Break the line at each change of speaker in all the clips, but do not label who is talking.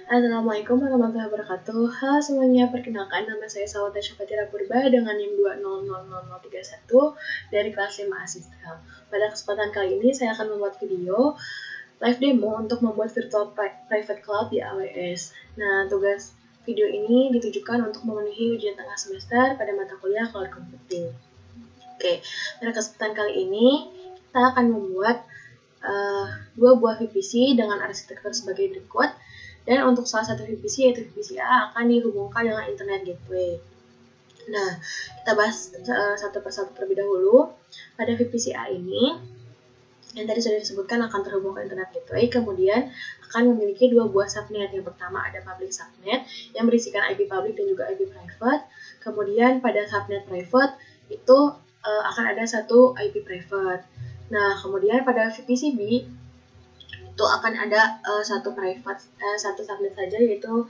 Assalamualaikum warahmatullahi wabarakatuh. Halo semuanya, perkenalkan nama saya Sawata Syafatira Purba dengan NIM 2000031 dari kelas 5 Asistel. Pada kesempatan kali ini saya akan membuat video live demo untuk membuat virtual private cloud di AWS. Nah, tugas video ini ditujukan untuk memenuhi ujian tengah semester pada mata kuliah Cloud Computing. Oke, pada kesempatan kali ini kita akan membuat dua buah VPC dengan arsitektur sebagai berikut. Dan untuk salah satu VPC yaitu VPC A akan dihubungkan dengan Internet Gateway. Nah, kita bahas satu persatu terlebih dahulu. Pada VPC A ini, yang tadi sudah disebutkan akan terhubung ke Internet Gateway, kemudian akan memiliki dua buah subnet. Yang pertama ada public subnet yang berisikan IP public dan juga IP private. Kemudian pada subnet private itu akan ada satu IP private. Nah, kemudian pada VPC B itu akan ada satu subnet saja, yaitu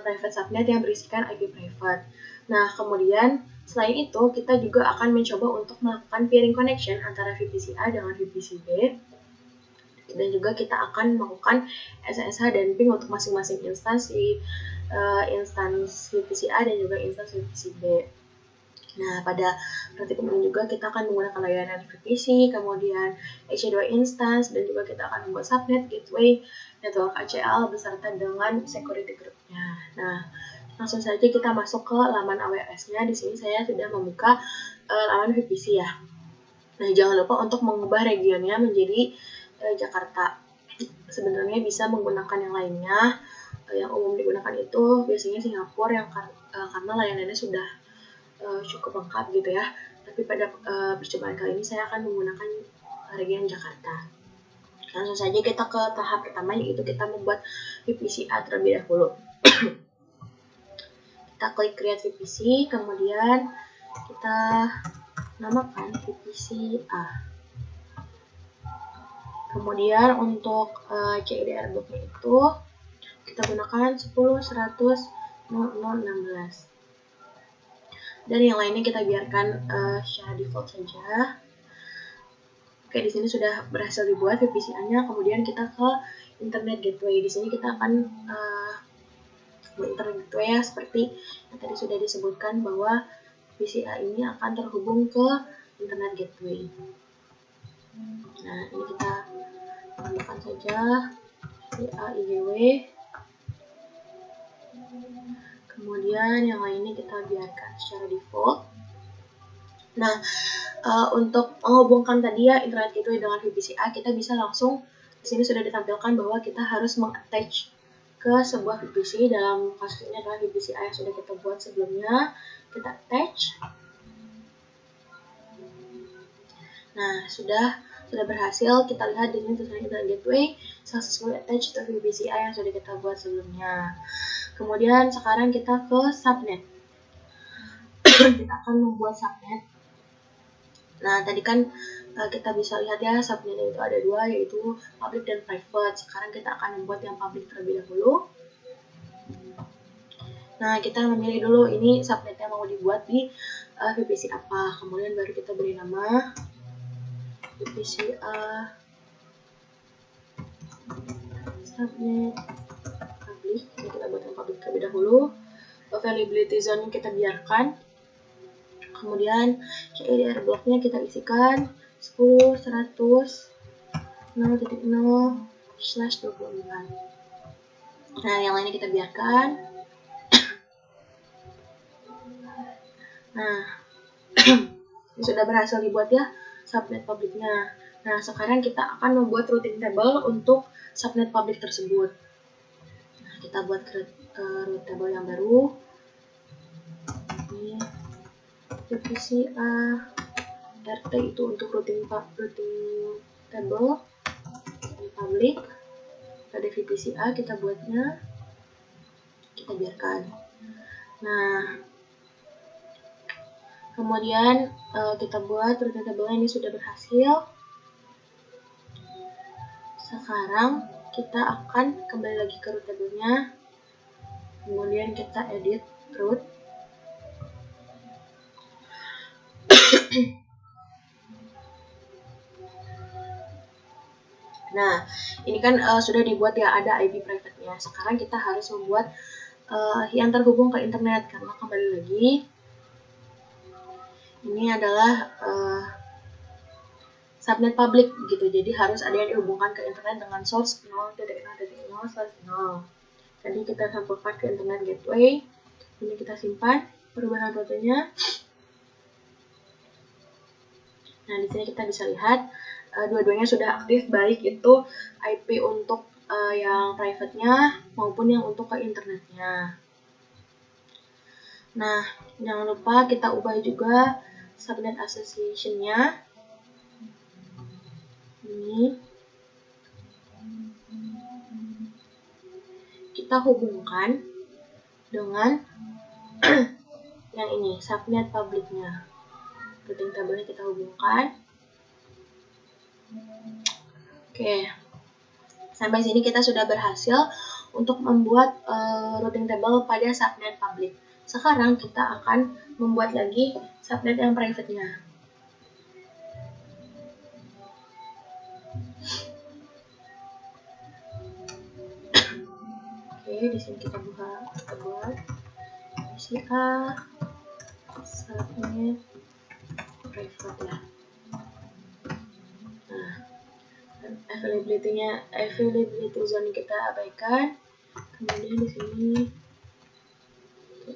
private subnet yang berisikan IP private. Nah, kemudian selain itu kita juga akan mencoba untuk melakukan peering connection antara VPC A dengan VPC B, dan juga kita akan melakukan SSH dan ping untuk masing-masing instansi VPC A dan juga instansi VPC B. Nah, pada praktikum ini juga kita akan menggunakan layanan VPC, kemudian EC2 instance, dan juga kita akan membuat subnet, gateway, network ACL, beserta dengan security groupnya. Nah, langsung saja kita masuk ke laman AWS-nya. Di sini saya sudah membuka laman VPC ya. Nah, jangan lupa untuk mengubah regionnya menjadi Jakarta. Sebenarnya bisa menggunakan yang lainnya. Yang umum digunakan itu biasanya Singapura, yang karena layanannya sudah cukup lengkap gitu ya. Tapi pada percobaan kali ini saya akan menggunakan region Jakarta. Langsung saja kita ke tahap pertama, yaitu kita membuat VPC A terlebih dahulu. Kita klik create VPC, kemudian kita namakan VPC A. Kemudian untuk CIDR blocknya itu kita gunakan 10.100.0.0.16. Dan yang lainnya kita biarkan secara default saja. Oke, di sini sudah berhasil dibuat VPC-nya. Kemudian kita ke Internet Gateway. Di sini kita akan Internet Gateway ya, seperti yang tadi sudah disebutkan bahwa VPC A ini akan terhubung ke Internet Gateway. Nah, ini kita tambahkan saja VPC A IGW. Kemudian yang lainnya kita biarkan secara default. Nah, untuk menghubungkan tadi ya Internet Gateway dengan VPC A, kita bisa langsung di sini sudah ditampilkan bahwa kita harus mengattach ke sebuah VPC. Dalam kasus ini adalah VPC A yang sudah kita buat sebelumnya. Kita attach. Nah, sudah berhasil. Kita lihat dengan tulisan Internet Gateway successfully attached to VPC A yang sudah kita buat sebelumnya. Kemudian sekarang kita ke subnet. Kita akan membuat subnet. Nah, tadi kan kita bisa lihat ya, subnet itu ada dua, yaitu public dan private. Sekarang kita akan membuat yang public terlebih dahulu. Nah, kita memilih dulu ini subnetnya mau dibuat di VPC apa. Kemudian baru kita beri nama VPC A subnet public. Jadi kita buat yang public terlebih dahulu. Availability zone kita biarkan. Kemudian CIDR blocknya kita isikan 10.100.0.0/24. Nah, yang lainnya kita biarkan. Nah, ini sudah berhasil dibuat ya subnet publiknya. Nah, sekarang kita akan membuat routing table untuk subnet publik tersebut. Nah, kita buat route table yang baru. Ini VPC A RT itu untuk routing table di public. Pada VPC A kita buatnya, kita biarkan. Nah, kemudian kita buat routing table ini sudah berhasil. Sekarang kita akan kembali lagi ke route table-nya. Kemudian kita edit route. Nah, ini kan sudah dibuat ya, ada IP private-nya. Sekarang kita harus membuat yang terhubung ke internet, karena kembali lagi ini adalah subnet publik gitu. Jadi harus ada yang dihubungkan ke internet dengan source 0.0.0/0. Tadi kita sampaikan ke internet gateway. Ini kita simpan perubahan rutenya. Nah, di sini kita bisa lihat dua-duanya sudah aktif, baik itu IP untuk yang private-nya maupun yang untuk ke internetnya. Nah, jangan lupa kita ubah juga subnet association-nya. Ini kita hubungkan dengan yang ini, subnet publiknya. Routing table-nya kita hubungkan. Oke, sampai sini kita sudah berhasil untuk membuat routing table pada subnet publik. Sekarang kita akan membuat lagi subnet yang private-nya. Oke, di sini kita buat isi A subnet private ya. Nah, availability zone kita abaikan. Kemudian di sini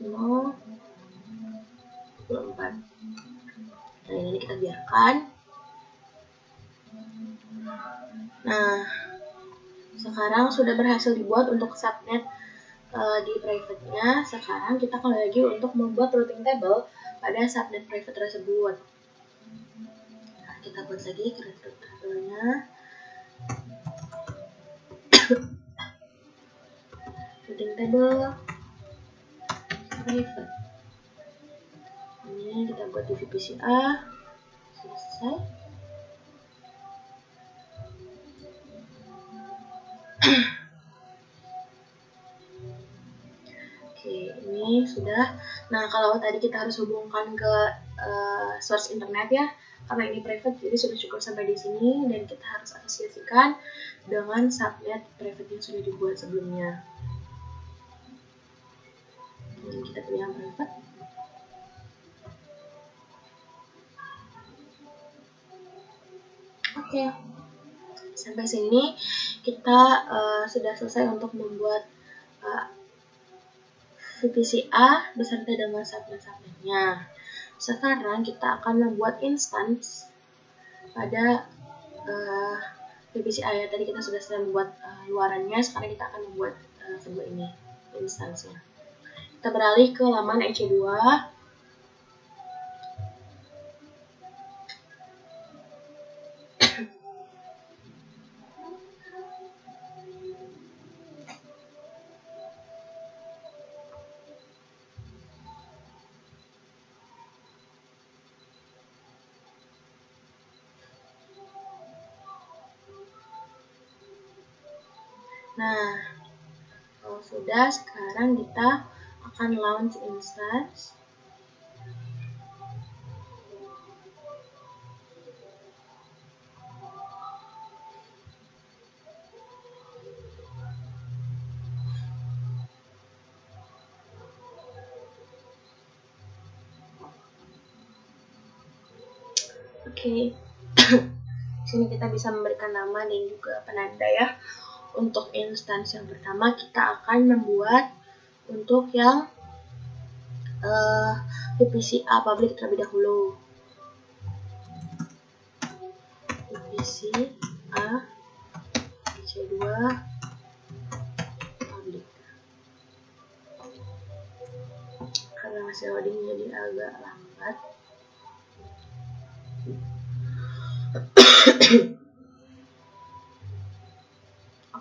0, 24. Nah, ini kita biarkan. Nah, sekarang sudah berhasil dibuat untuk subnet di private-nya. Sekarang kita kembali lagi untuk membuat routing table pada subnet private tersebut. Nah, kita buat lagi routing table-nya. Routing table private. Ini kita buat di VPC A. Selesai. Oke, ini sudah. Nah, kalau tadi kita harus hubungkan ke source internet ya, karena ini private, jadi sudah cukup sampai di sini, dan kita harus asosiasikan dengan subnet private yang sudah dibuat sebelumnya. Ini kita pilih yang private. Oke, sampai sini kita sudah selesai untuk membuat VPC A beserta dengan subnet-subnetnya. Sekarang kita akan membuat instance pada VPC A ya. Tadi kita sudah selesai membuat luarannya, sekarang kita akan membuat sebuah ini, instance-nya. Kita beralih ke laman EC2. Nah, kalau sudah, sekarang kita akan launch instance. Oke. Sini kita bisa memberikan nama dan juga penanda ya. Untuk instance yang pertama kita akan membuat untuk yang VPC A public terlebih dahulu. VPC A EC2 public. Karena masih loading jadi agak lambat.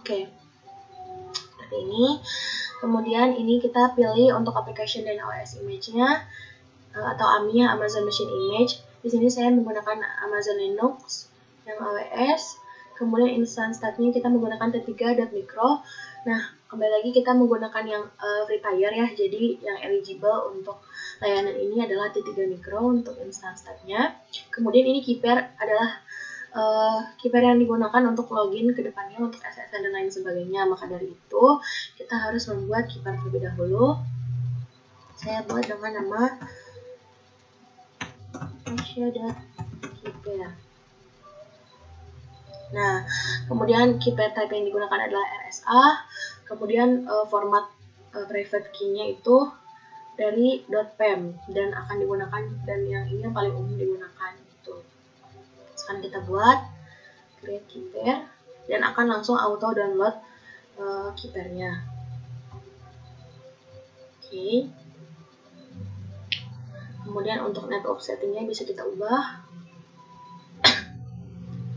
Oke, seperti ini. Kemudian ini kita pilih untuk application dan OS image-nya atau AMI-nya, Amazon Machine Image. Di sini saya menggunakan Amazon Linux yang AWS. Kemudian instance type-nya kita menggunakan T3.micro. Nah, kembali lagi kita menggunakan yang free tier ya. Jadi yang eligible untuk layanan ini adalah T3 micro untuk instance type-nya. Kemudian ini key pair adalah Keeper yang digunakan untuk login ke depannya untuk SSN dan lain sebagainya. Maka dari itu kita harus membuat keeper terlebih dahulu. Saya buat dengan nama Keeper. Nah, kemudian keeper type yang digunakan adalah RSA. Kemudian format private key-nya itu dari .pem dan akan digunakan, dan yang ini yang paling umum digunakan itu. Sekarang kita buat create keeper dan akan langsung auto download keepernya. Oke. Kemudian untuk network settingnya bisa kita ubah.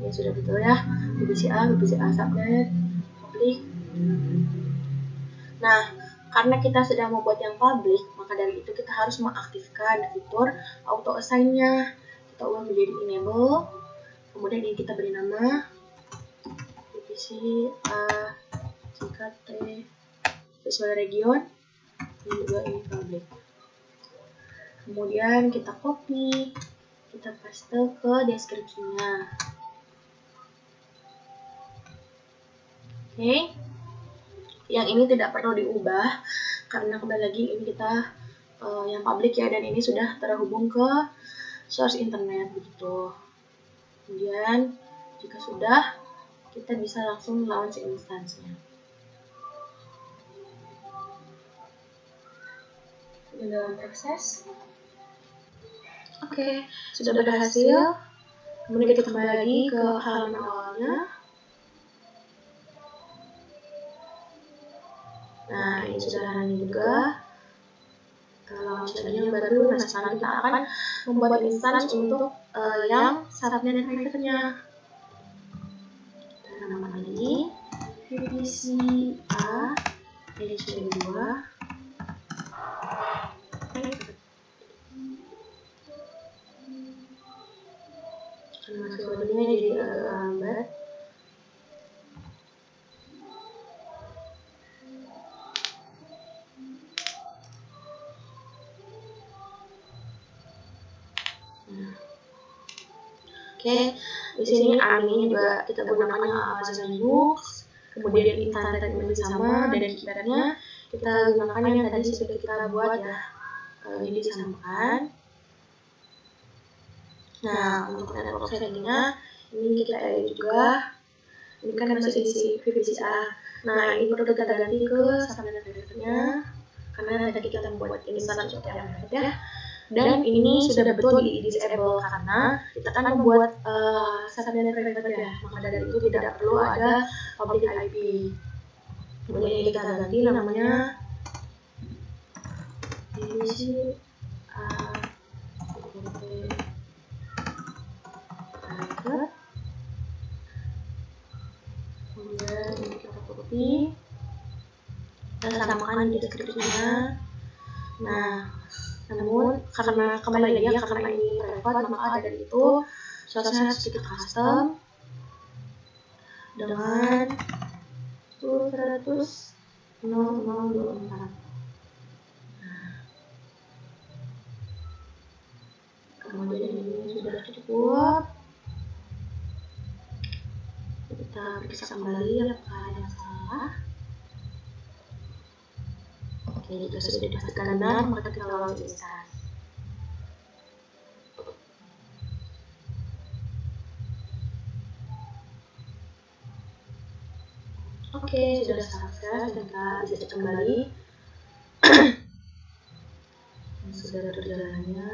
Ini sudah betul ya, VPCA subnet, public. Nah, karena kita sedang membuat yang public, maka dari itu kita harus mengaktifkan fitur auto assign-nya. Kita ubah menjadi enable. Kemudian ini kita beri nama VPCA CKT sesuai region. Ini juga ini public. Kemudian kita copy, kita paste ke deskripsinya. Oke. Yang ini tidak perlu diubah karena kembali lagi ini kita yang public ya, dan ini sudah terhubung ke source internet begitu. Kemudian jika sudah, kita bisa langsung launch instance-nya. Dalam proses. Oke, sudah berhasil. Kemudian kita kembali lagi ke halaman awalnya. Nah, ini sudah running juga. Launch lagi yang baru. Nah, sekarang kita akan membuat instance untuk yang subnet private-nya. Kita namakan lagi VPCA HD2 private. Karena kode-nya jadi agak lambat. Oke, di sini adminnya juga kita gunakan yang Amazon Linux, kemudian internet lebih sama, dan keepernya kita gunakan yang tadi sudah kita buat ya, ini disamakan. Nah, untuk network settingnya ini kita edit juga. Ini kan masih isi VPCA. Nah, ini perlu kita ganti ke subnet private-nya karena tadi kita membuat instance untuk yang private ya. Dan ini sudah betul di disable karena kita kan membuat subnet private ya, maka dari itu tidak perlu ada public IP. Kemudian kita ganti namanya private. Kemudian ini kita copy dan samakan di deskripsinya. Nah, namun karena kembali lagi ya, karena ini private, maka dari itu source-nya harus kita custom dengan 100.0.024. Kemudian ini sudah cukup. Kita periksa kembali apakah ada yang salah. Oke, jika sudah dipastikan benar, maka kita launch instance. Oke, sudah sukses, kita bisa cek kembali. Sudah berjalannya.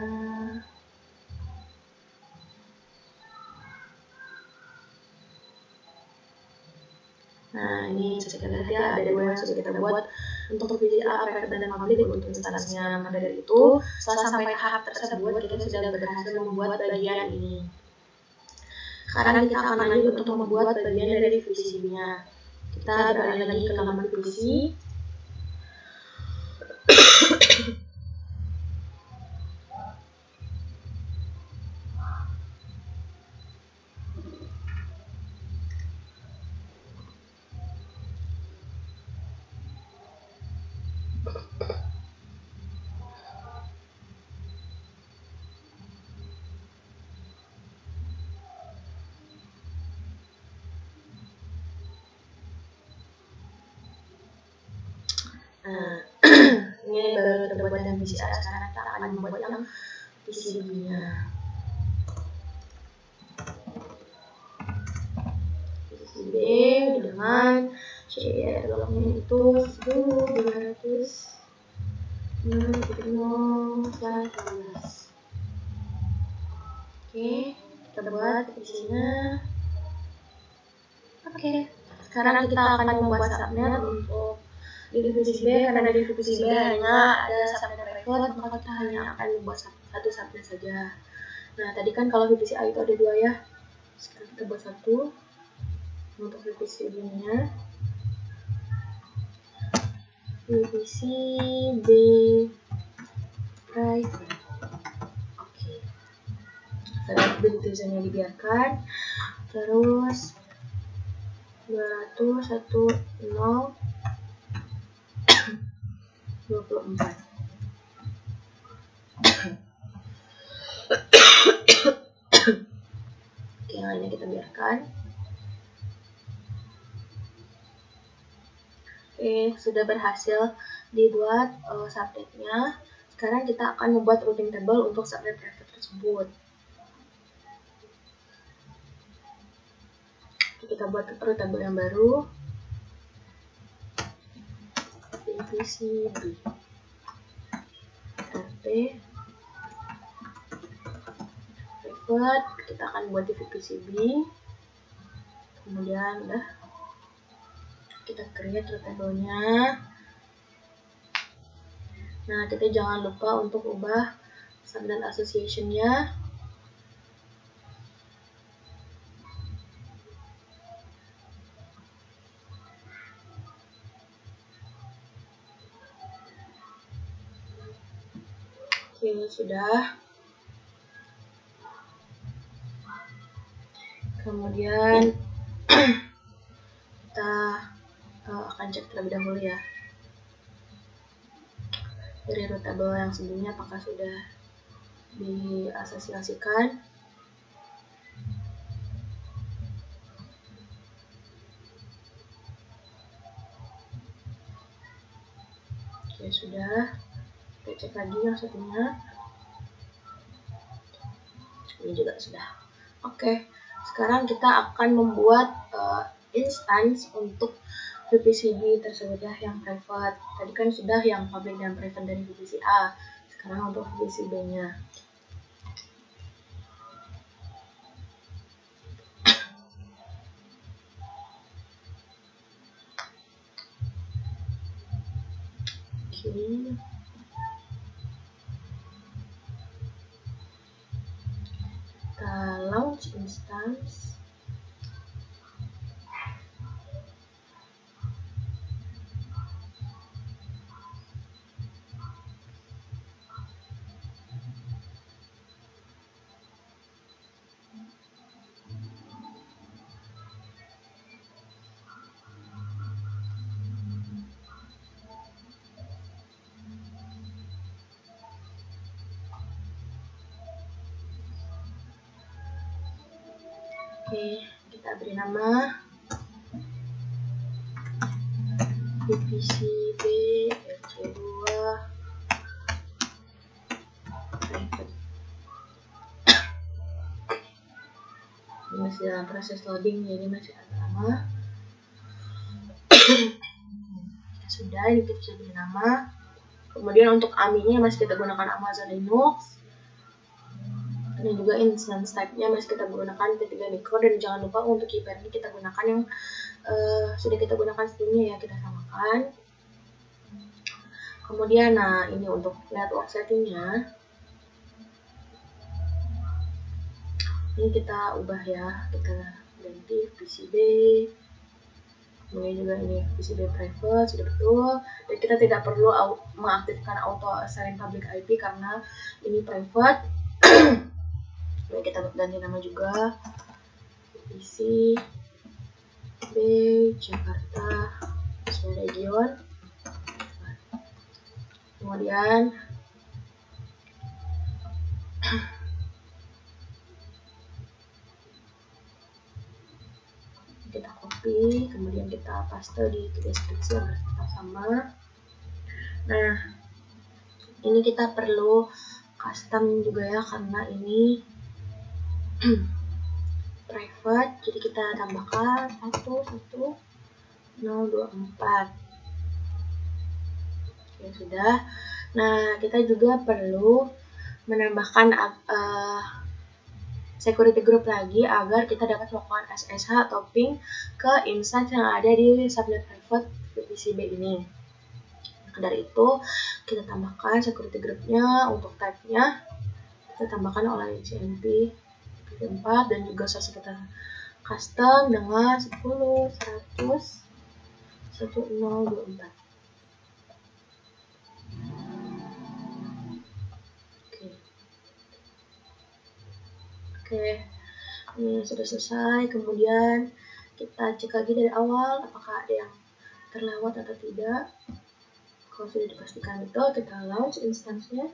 Nah, ini bisa kita lihat ya, ada dua yang sudah kita buat untuk VPCA private dan public untuk instansinya. Maka dari itu, setelah sampai tahap tersebut, kita sudah berhasil membuat bagian ini. Sekarang kita akan lanjut untuk membuat bagian dari VPC-nya. Kita beralih lagi ke halaman VPC. Nah, ini baru terbuat dengan VCA. Sekarang kita akan membuat yang PCB-nya. PCB dengan share bloknya itu 1200 Oke, kita buat isinya. Oke, sekarang kita akan membuat subnet untuk di VPCB. Karena di VPCB hanya ada subnet private, maka kita hanya akan membuat satu subnet saja. Nah, tadi kan kalau VPCA itu ada 2 ya. Sekarang kita buat satu untuk VPCB-nya. VPCB private. Begitu saja dibiarkan. Terus 200.10.24. Oke, yang lainnya kita biarkan. Oke, sudah berhasil dibuat subnetnya. Sekarang kita akan membuat routing table untuk subnet private tersebut. Kita buat root table yang baru, VPCB RP private. Kita akan buat di VPCB, kemudian udah kita create root table-nya. Nah, kita jangan lupa untuk ubah subnet association-nya. Oke, sudah. Kemudian kita akan cek terlebih dahulu ya dari root table yang sebelumnya apakah sudah diasosiasikan. Oke, sudah. Kita cek lagi yang satunya. Ini juga sudah. Oke, sekarang kita akan membuat instance untuk VPCB tersebut ya, yang private. Tadi kan sudah yang public dan private dari VPCA. Sekarang untuk VPCB-nya. Oke. Kita launch instance. Oke, kita beri nama VPCB RC2 private. Ini masih dalam proses loading, jadi masih agak lama. Sudah, ini kita bisa beri nama. Kemudian untuk AMI-nya masih kita gunakan Amazon Linux. Dan juga instance type-nya masih kita gunakan P3 Micro, dan jangan lupa untuk keypair ini kita gunakan yang sudah kita gunakan sebelumnya ya, kita samakan. Kemudian nah ini untuk network setting-nya. Ini kita ubah ya, kita ganti PCB. Kemudian juga ini PCB private sudah betul, dan kita tidak perlu mengaktifkan auto assign public IP karena ini private. Nah, kita ganti nama juga PCB Jakarta Region. Kemudian kita copy, kemudian kita paste di deskripsi agar tetap sama. Nah, ini kita perlu custom juga ya, karena ini private, jadi kita tambahkan 11024. Ya sudah. Nah, kita juga perlu menambahkan security group lagi agar kita dapat melakukan SSH atau ping ke instance yang ada di subnet private VPC-B ini. Dari itu kita tambahkan security groupnya. Untuk type-nya kita tambahkan oleh CMP 4 dan juga source kita custom dengan 10 100 1024. Oke, ini sudah selesai. Kemudian kita cek lagi dari awal apakah ada yang terlewat atau tidak. Kalau sudah dipastikan betul, kita launch instance-nya.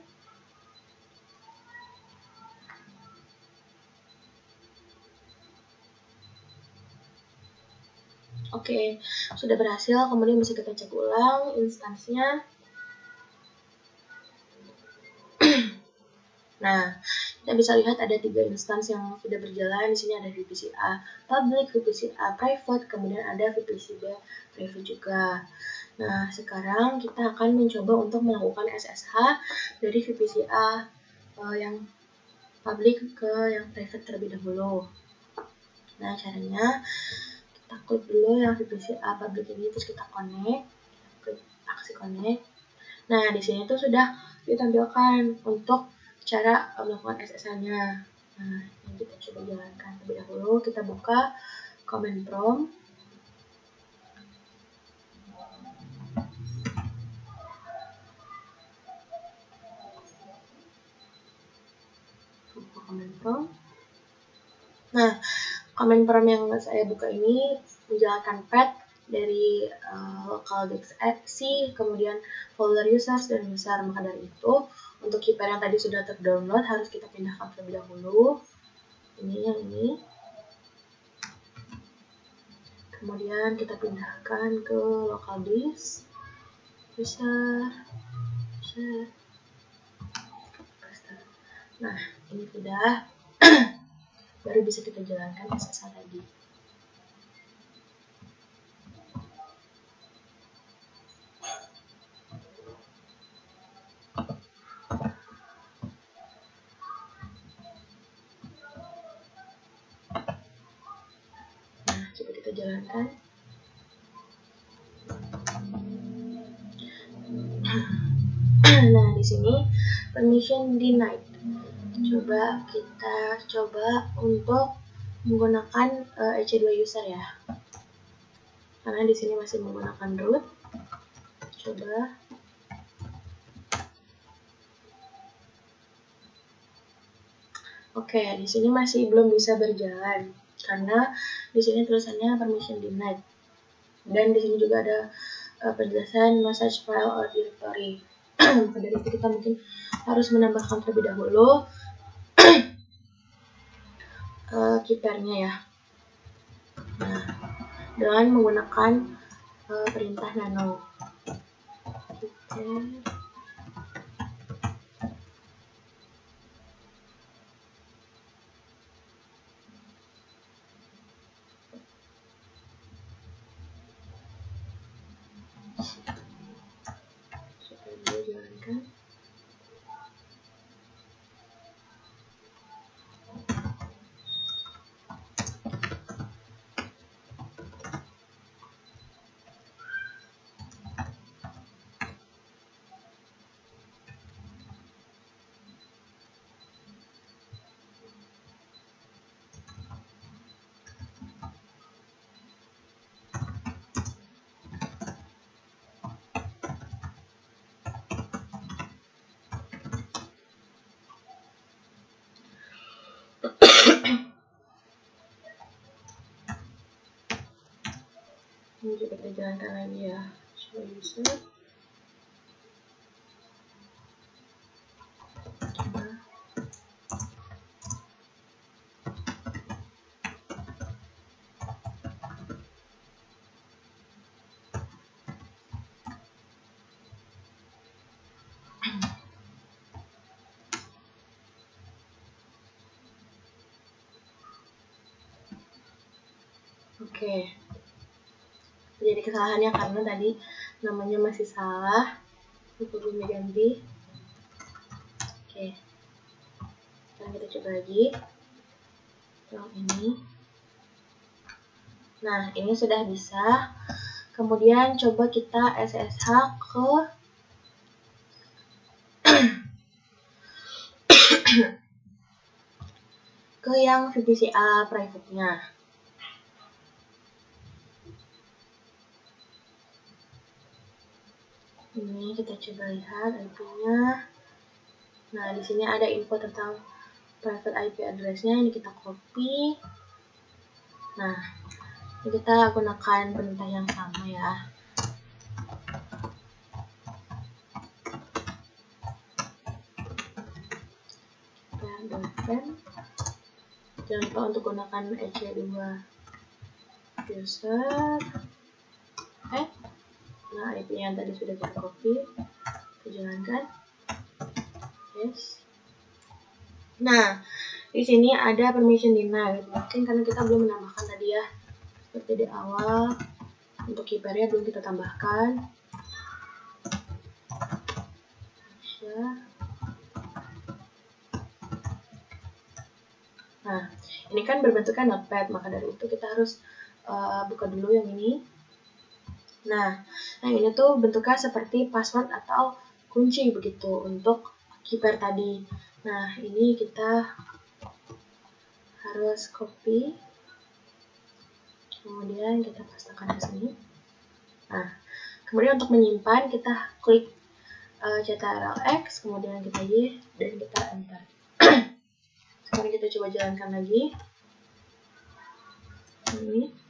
Oke, sudah berhasil. Kemudian bisa kita cek ulang instance-nya. Nah, kita bisa lihat ada 3 instance yang sudah berjalan. Di sini ada VPC-A public, VPC-A private, kemudian ada VPC-B private juga. Nah, sekarang kita akan mencoba untuk melakukan SSH dari VPC-A yang public ke yang private terlebih dahulu. Nah, caranya kita klik dulu yang VPC-A public ini, terus kita connect, klik aksi connect. Nah, di sini tuh sudah ditampilkan untuk cara melakukan SSH-nya. Nah, ini kita coba jalankan terlebih dahulu. Kita buka command prompt. Buka command prompt. Nah, command prompt yang saya buka ini menjalankan path dari local disk C, kemudian folder users dan user. Maka dari itu, untuk keypair yang tadi sudah terdownload harus kita pindahkan terlebih dahulu. Ini yang ini. Kemudian kita pindahkan ke local disk, user. Nah, ini sudah. Baru bisa kita jalankan SSH tadi. Nah, coba kita jalankan. Nah, di sini permission denied. Kita coba untuk menggunakan EC2 user ya. Karena di sini masih menggunakan root. Coba. Oke, di sini masih belum bisa berjalan karena di sini tulisannya permission denied. Dan di sini juga ada penjelasan message file or directory. Dari itu kita mungkin harus menambahkan terlebih dahulu keypairnya ya. Nah, dengan menggunakan perintah nano. Coba jalankan. Ini juga kita jalankan lagi ya. Show user. Oke. Jadi kesalahannya karena tadi namanya masih salah. Lupa belum diganti. Oke. Sekarang kita coba lagi. Yang ini. Nah, ini sudah bisa. Kemudian coba kita SSH ke yang VPCA private-nya. Ini kita coba lihat IP-nya. Nah, di sini ada info tentang private IP address-nya. Ini kita copy. Nah, ini kita gunakan perintah yang sama ya. Jangan lupa untuk gunakan EC2 user. Nah, IP yang tadi sudah kita copy, kita jalankan. Yes. Nah, di sini ada permission denied. Mungkin karena kita belum menambahkan tadi ya, seperti di awal. Untuk keypairnya belum kita tambahkan. Nah, ini kan berbentuknya notepad, maka dari itu kita harus buka dulu yang ini. Nah, yang ini tuh bentuknya seperti password atau kunci begitu untuk keypair tadi. Nah, ini kita harus copy, kemudian kita pastekan di sini. Nah, kemudian untuk menyimpan kita klik Ctrl+X, kemudian kita Y dan kita enter. Sekarang kita coba jalankan lagi. Ini.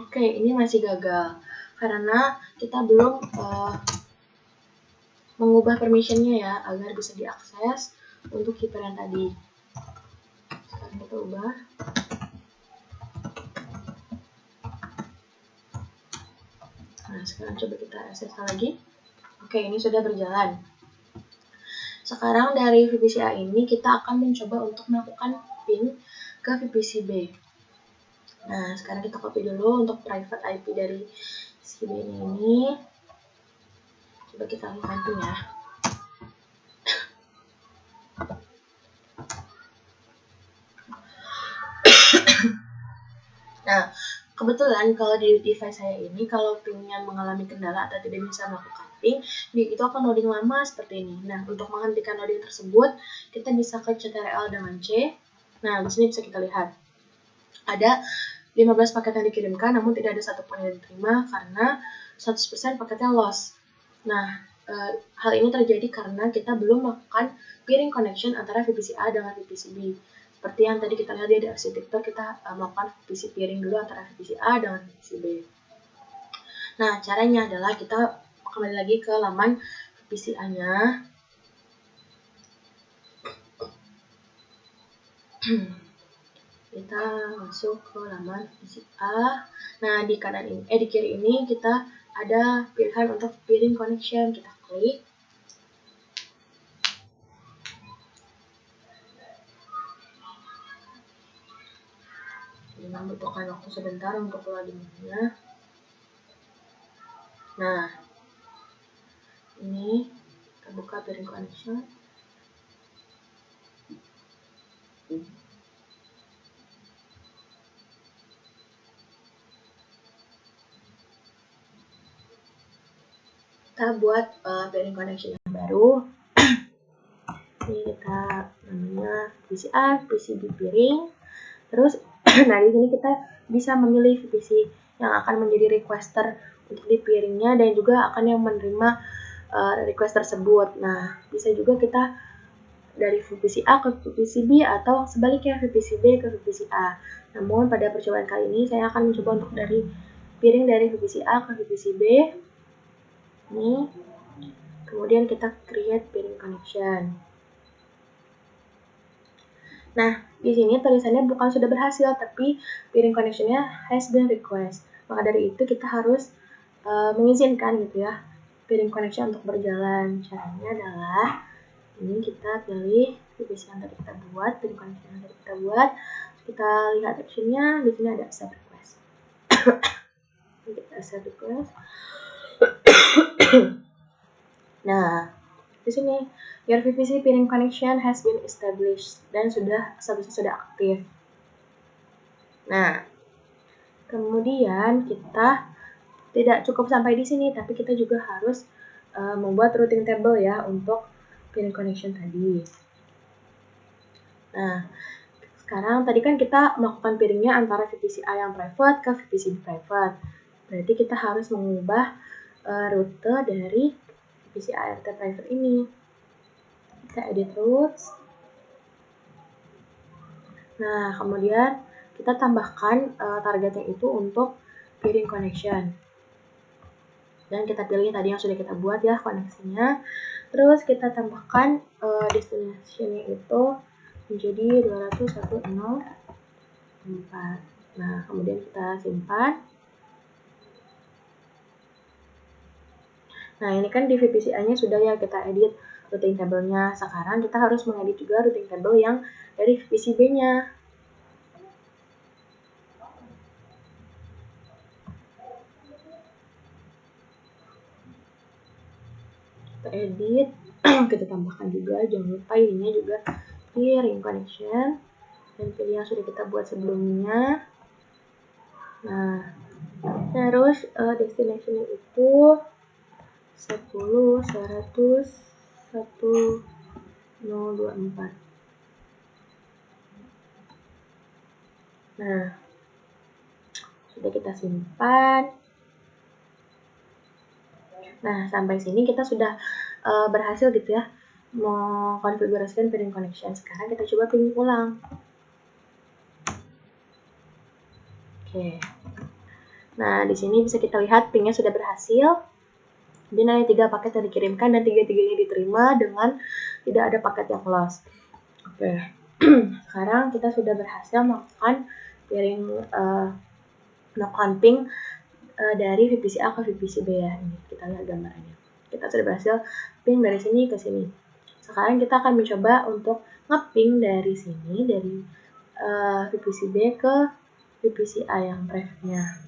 Oke, ini masih gagal karena kita belum mengubah permissionnya ya agar bisa diakses untuk keypair yang tadi. Sekarang kita ubah. Nah, sekarang coba kita akses lagi. Oke, ini sudah berjalan. Sekarang dari VPCA ini kita akan mencoba untuk melakukan ping ke VPC B. Nah, sekarang kita copy dulu untuk private IP dari si B ini. Coba kita lakukan ping ya. Nah, kebetulan kalau di device saya ini, kalau pingnya mengalami kendala atau tidak bisa melakukan ping, itu akan loading lama seperti ini. Nah, untuk menghentikan loading tersebut, kita bisa klik Ctrl dengan C. Nah, di sini bisa kita lihat. Ada 15 paket yang dikirimkan, namun tidak ada satupun yang diterima karena 100% paketnya lost. Nah, hal ini terjadi karena kita belum melakukan peering connection antara VPC A dengan VPC B. Seperti yang tadi kita lihat di arsitektur, kita melakukan VPC peering dulu antara VPC A dengan VPC B. Nah, caranya adalah kita kembali lagi ke laman VPC A-nya. Kita masuk ke laman VPC A. Nah, di kanan ini, di kiri ini kita ada pilihan untuk peering connection. Kita klik. Ini membutuhkan waktu sebentar untuk loadingnya. Nah, ini kita buka peering connection. Kita buat peering connection yang baru. Ini kita namanya VPC A, VPC B peering. Terus, nah di sini kita bisa memilih VPC yang akan menjadi requester untuk di peeringnya dan juga akan yang menerima request tersebut. Nah, bisa juga kita dari VPC A ke VPC B atau sebaliknya VPC B ke VPC A. Namun pada percobaan kali ini saya akan mencoba untuk dari peering dari VPC A ke VPC B. Ini. Kemudian kita create peering connection. Nah, di sini tulisannya bukan sudah berhasil, tapi peering connection-nya has been request. Maka dari itu kita harus mengizinkan gitu ya peering connection untuk berjalan. Caranya adalah ini kita pilih VPC yang tadi kita buat, peering connection yang tadi kita buat. Kita lihat action-nya, di sini ada accept request. Kita set request. Nah, di sini your VPC peering connection has been established dan statusnya sudah aktif. Nah, kemudian kita tidak cukup sampai di sini, tapi kita juga harus membuat routing table ya untuk peering connection tadi. Nah, sekarang tadi kan kita melakukan peeringnya antara VPC A yang private ke VPC B private. Berarti kita harus mengubah rute dari VPC A yang private ini. Kita edit routes. Nah, kemudian kita tambahkan targetnya itu untuk peering connection. Dan kita pilih tadi yang sudah kita buat ya koneksinya. Terus kita tambahkan destination-nya itu menjadi 201.0.4. Nah, kemudian kita simpan. Nah, ini kan di VPC A-nya sudah ya kita edit routing table-nya. Sekarang kita harus mengedit juga routing table yang dari VPC B-nya. Kita edit, kita tambahkan juga, jangan lupa ininya juga peering connection dan pilih yang sudah kita buat sebelumnya. Nah, terus destination itu 10, 100, 1024. Nah, sudah kita simpan. Nah, sampai sini kita sudah berhasil gitu ya mengkonfigurasikan peering connection. Sekarang kita coba ping ulang. Oke. Nah, di sini bisa kita lihat pingnya sudah berhasil. Dan ada 3 paket yang dikirimkan dan 3-3-nya diterima dengan tidak ada paket yang lost. Oke. Sekarang kita sudah berhasil melakukan ping dari VPC A ke VPC B ya. Ini kita lihat gambarnya. Kita sudah berhasil ping dari sini ke sini. Sekarang kita akan mencoba untuk nge-ping dari sini, dari VPC B ke VPC A yang private-nya.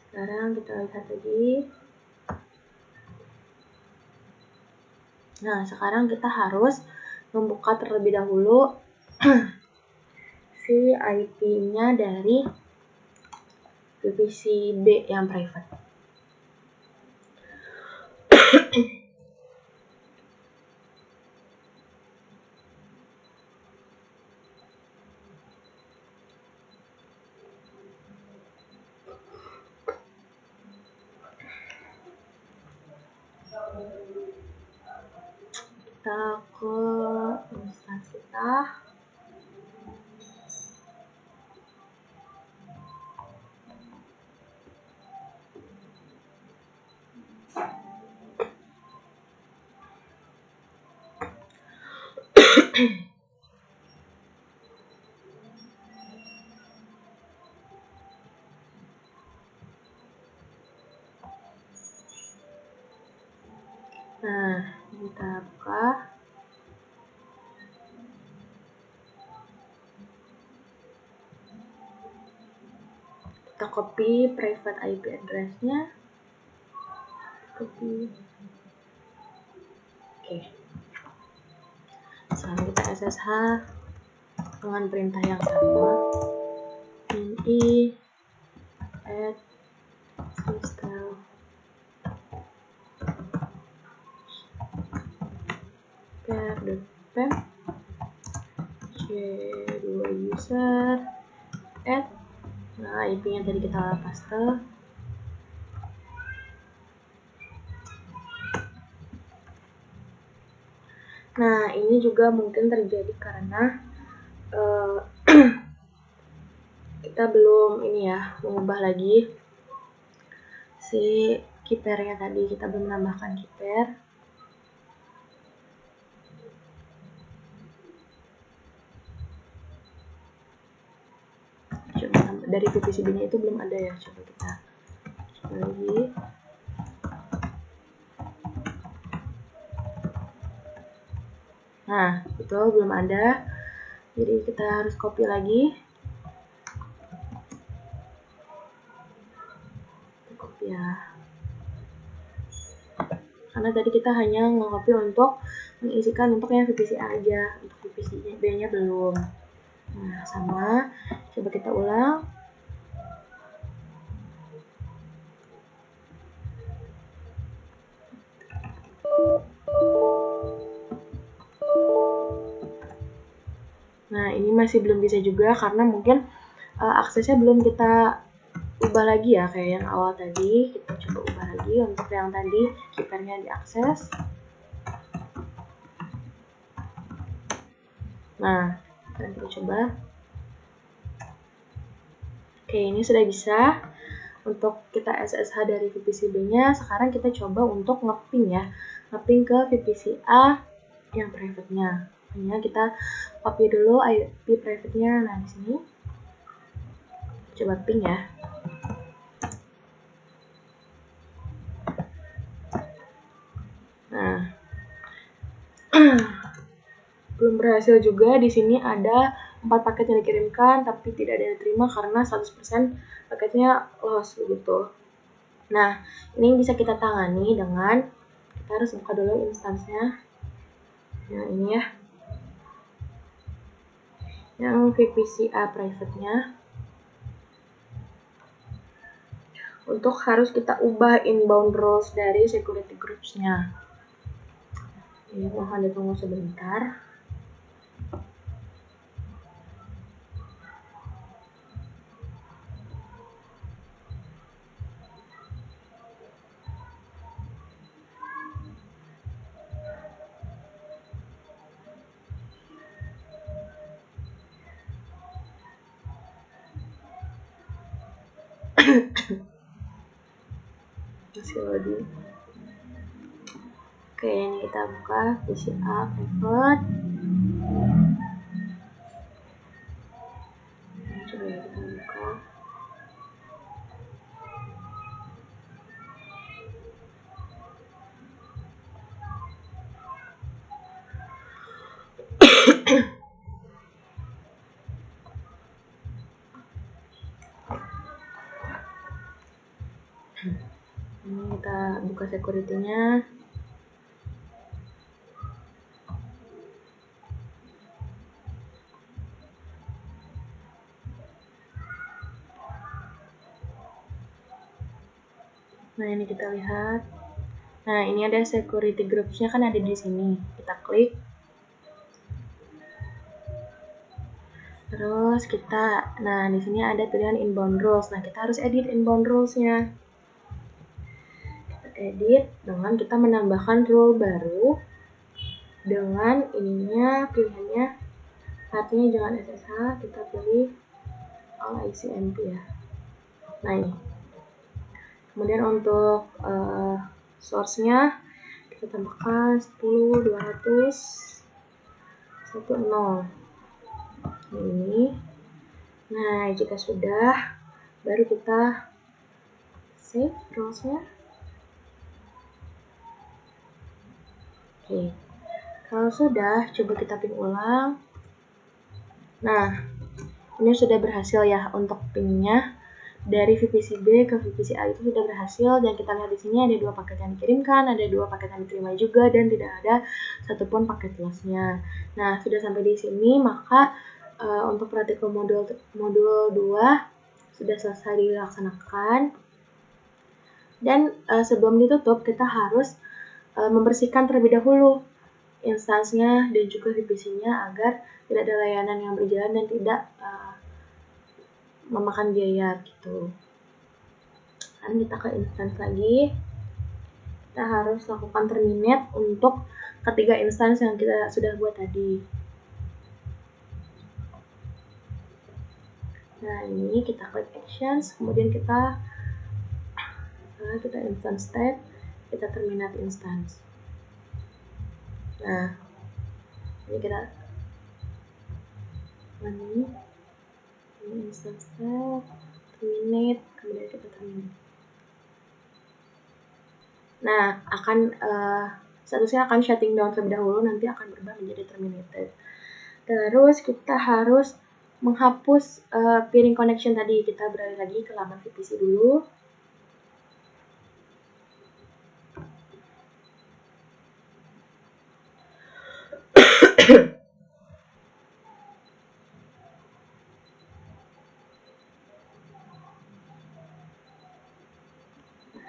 Sekarang kita lihat lagi. Nah, sekarang kita harus membuka terlebih dahulu si IP-nya dari VPC B yang private. Kita ke instansi kita. Nah, kita buka. Kita copy private IP address-nya. Copy. Oke. Sekarang kita SSH dengan perintah yang sama. ini add system care.pem c2 user add. Nah, IP-nya tadi kita paste. Nah, ini juga mungkin terjadi karena kita belum ini ya, mengubah lagi si key pair-nya tadi. Kita belum menambahkan key pair. Coba dari VPC B-nya itu belum ada ya. Coba kita coba lagi. Nah, itu belum ada. Jadi kita harus copy lagi. ya. Karena tadi kita hanya nge-copy untuk mengisikan untuk yang VPC A aja, untuk VPC B-nya belum. Nah, sama. Coba kita ulang. Nah, ini masih belum bisa juga karena mungkin aksesnya belum kita ubah lagi ya, kayak yang awal tadi. Kita coba ubah lagi untuk yang tadi keepernya diakses. Nah, sekarang kita coba. Oke, ini sudah bisa untuk kita SSH dari VPC B-nya. Sekarang kita coba untuk nge-ping ya, nge-ping ke VPC A yang private-nya. Hanya kita copy dulu IP private-nya. Nah, di sini coba ping ya. Nah, belum berhasil juga. Di sini ada 4 paket yang dikirimkan tapi tidak ada yang diterima karena 100% paketnya lost begitu. Nah, ini bisa kita tangani dengan kita harus buka dulu instansnya. Nah, ini ya, yang VPC A private-nya. Untuk harus kita ubah inbound rules dari security groups-nya. Ini mohon ditunggu sebentar. Masih loading. Oke, ini kita buka VPC A private. Coba ya kita buka. Ini kita buka security-nya. Nah, ini kita lihat. Nah, ini ada security groups-nya kan ada di sini. Kita klik. Terus kita, nah di sini ada pilihan inbound rules. Nah, kita harus edit inbound rules-nya. Kita edit dengan kita menambahkan rule baru dengan ininya pilihannya. Artinya jangan SSH, kita pilih all ICMP ya. Nah, ini. Kemudian untuk source-nya kita tambahkan 10, 200, 10. Ini. Nah, jika sudah, baru kita save rules-nya. Oke. Kalau sudah, coba kita ping ulang. Nah, ini sudah berhasil ya untuk pingnya. Dari VPC B ke VPC A itu sudah berhasil, dan kita lihat di sini ada 2 paket yang dikirimkan, ada 2 paket yang diterima juga, dan tidak ada satupun paket loss-nya. Nah, sudah sampai di sini, maka untuk praktikum modul 2 sudah selesai dilaksanakan. Dan sebelum ditutup, kita harus membersihkan terlebih dahulu instansnya dan juga VPC-nya agar tidak ada layanan yang berjalan dan tidak memakan biaya gitu. Sekarang kita ke instance lagi. Kita harus lakukan terminate untuk ketiga instance yang kita sudah buat tadi. Nah, ini kita klik actions, kemudian kita instance type, kita terminate instance. Nah, ini kita ini instance type, terminate, kemudian kita terminate. Nah, statusnya akan shutting down terlebih dahulu, nanti akan berubah menjadi terminated. Terus kita harus menghapus peering connection tadi. Kita beralih lagi ke laman VPC dulu.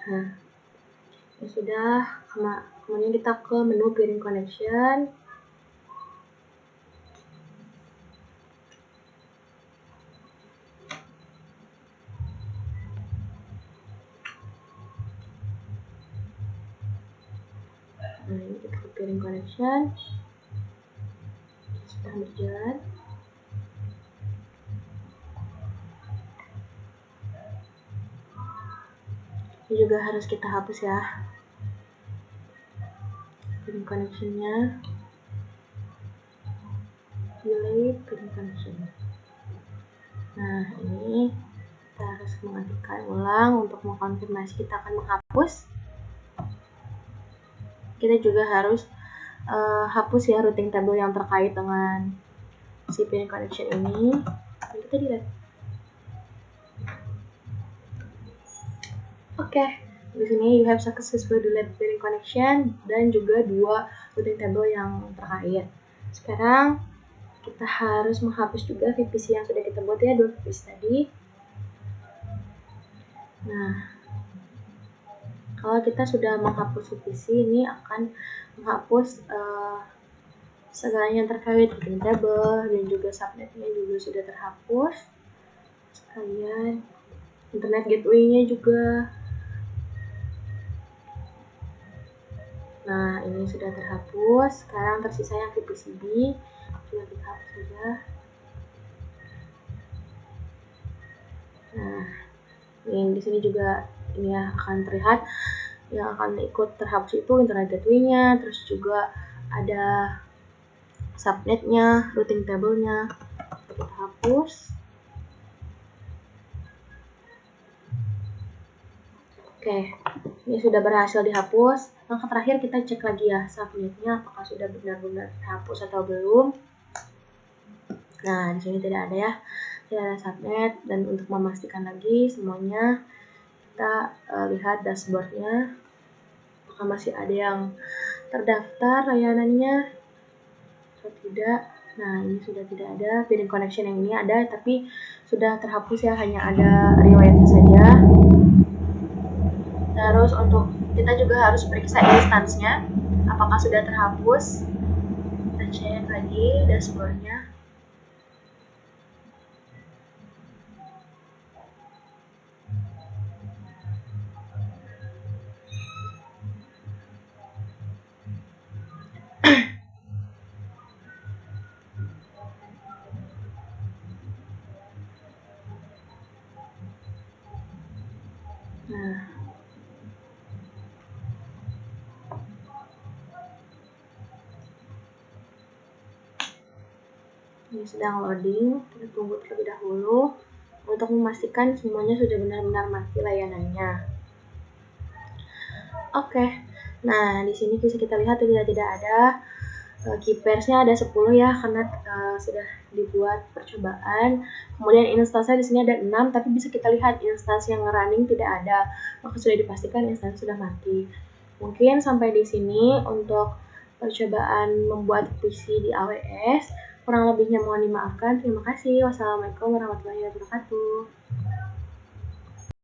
Nah, ya sudah, kemudian kita ke menu peering connection. Nah, ini kita ke peering connection. Sudah berjalan. Ini juga harus kita hapus ya, peering connectionnya. Delete peering connection. Nah, ini kita harus mengaktifkan ulang untuk mengkonfirmasi kita akan menghapus. Kita juga harus hapus ya routing table yang terkait dengan si peering connection ini. Dan kita delete. Oke, di sini you have successfully delete peering connection dan juga 2 routing table yang terkait. Sekarang kita harus menghapus juga VPC yang sudah kita buat ya, 2 VPC tadi. Nah, kalau kita sudah menghapus VPC, ini akan menghapus segalanya yang terkait routing table dan juga subnetnya juga sudah terhapus. Sekalian internet gateway-nya juga. Nah, ini sudah terhapus. Sekarang tersisa yang VPCB. Sudah kita hapus saja. Nah, ini di sini juga ini ya akan terlihat yang akan ikut terhapus itu internet gateway-nya, terus juga ada subnetnya, routing table-nya. Kita hapus. Oke, ini sudah berhasil dihapus. Langkah terakhir kita cek lagi ya subnetnya apakah sudah benar-benar terhapus atau belum. Nah, di sini tidak ada ya, tidak ada subnet. Dan untuk memastikan lagi semuanya, kita lihat dashboardnya apakah masih ada yang terdaftar layanannya atau tidak. Nah, ini sudah tidak ada. Peering connection yang ini ada tapi sudah terhapus ya, hanya ada riwayatnya saja. Terus untuk kita juga harus periksa instansnya apakah sudah terhapus. Kita cek lagi dashboardnya. Nah, ini sedang loading, kita tunggu terlebih dahulu untuk memastikan semuanya sudah benar-benar mati layanannya. Oke, nah di sini bisa kita lihat tidak ada keypairs-nya ada 10 ya karena sudah dibuat percobaan. Kemudian instansnya di sini ada 6, tapi bisa kita lihat instansi yang running tidak ada, maka sudah dipastikan instansi sudah mati. Mungkin sampai di sini untuk percobaan membuat PC di AWS. Kurang lebihnya mohon dimaafkan. Terima kasih. Wassalamualaikum warahmatullahi wabarakatuh.